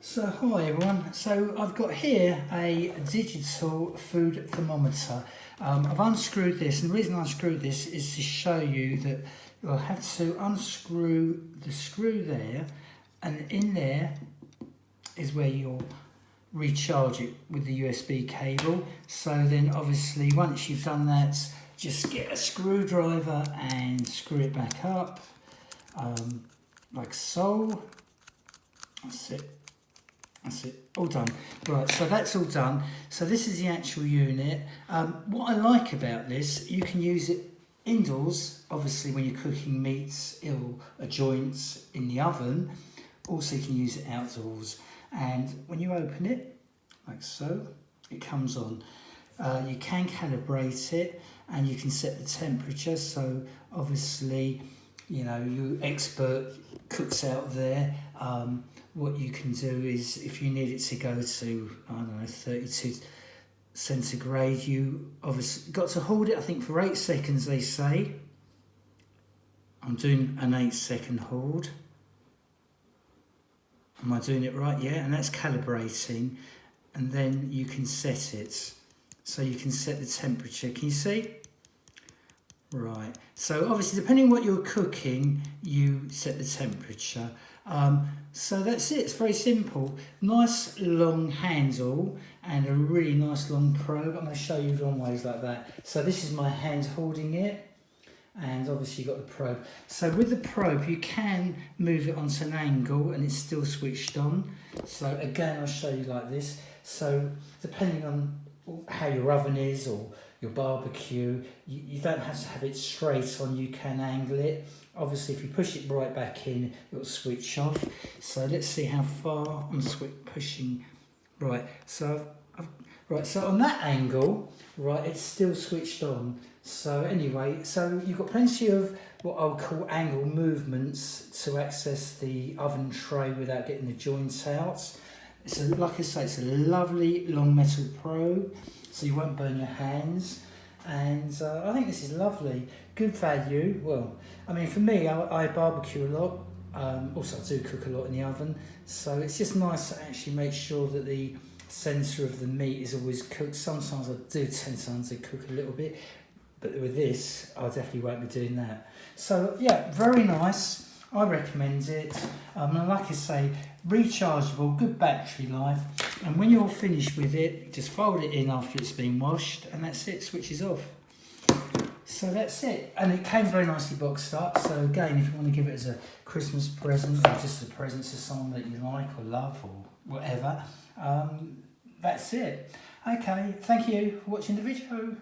So hi everyone, so I've got here a digital food thermometer. I've unscrewed this, and the reason I unscrewed this is to show you that you'll have to unscrew the screw there, and in there is where you'll recharge it with the USB cable. So then obviously once you've done that, just get a screwdriver and screw it back up, like so. That's it, all done. Right, so that's all done. So this is the actual unit. What I like about this, you can use it indoors, obviously when you're cooking meats or joints in the oven. Also you can use it outdoors. And when you open it, like so, it comes on. You can calibrate it and you can set the temperature. So obviously, you know, you expert cooks out there, what you can do is, if you need it to go to, I don't know, 32 centigrade, you obviously got to hold it, I think, for 8 seconds, they say. I'm doing an 8-second hold. Am I doing it right? Yeah, and that's calibrating. And then you can set it. So you can set the temperature. Can you see? Right, so obviously depending on what you're cooking, you set the temperature. So that's it, it's very simple. Nice long handle and a really nice long probe. I'm going to show you long ways like that. So this is my hand holding it, and obviously you've got the probe. So with the probe you can move it onto an angle and it's still switched on. So again, I'll show you like this. So depending on how your oven is or your barbecue, you don't have to have it straight on, you can angle it. Obviously if you push it right back in, it'll switch off. So let's see how far I'm pushing. Right, so so on that angle, right, it's still switched on. So anyway, so you've got plenty of what I'll call angle movements to access the oven tray without getting the joints out. So like I say, it's a lovely long metal probe, so you won't burn your hands. And I think this is lovely, good value. Well, I mean, for me, I barbecue a lot. Also, I do cook a lot in the oven, so it's just nice to actually make sure that the centre of the meat is always cooked. Sometimes I do tend to cook a little bit, but with this, I definitely won't be doing that. So yeah, very nice. I recommend it. And like I say, rechargeable, good battery life. And when you're finished with it, just fold it in after it's been washed, and that's it, switches off. So that's it. And it came very nicely boxed up. So again, if you want to give it as a Christmas present or just a present to someone that you like or love or whatever, that's it. Okay, thank you for watching the video.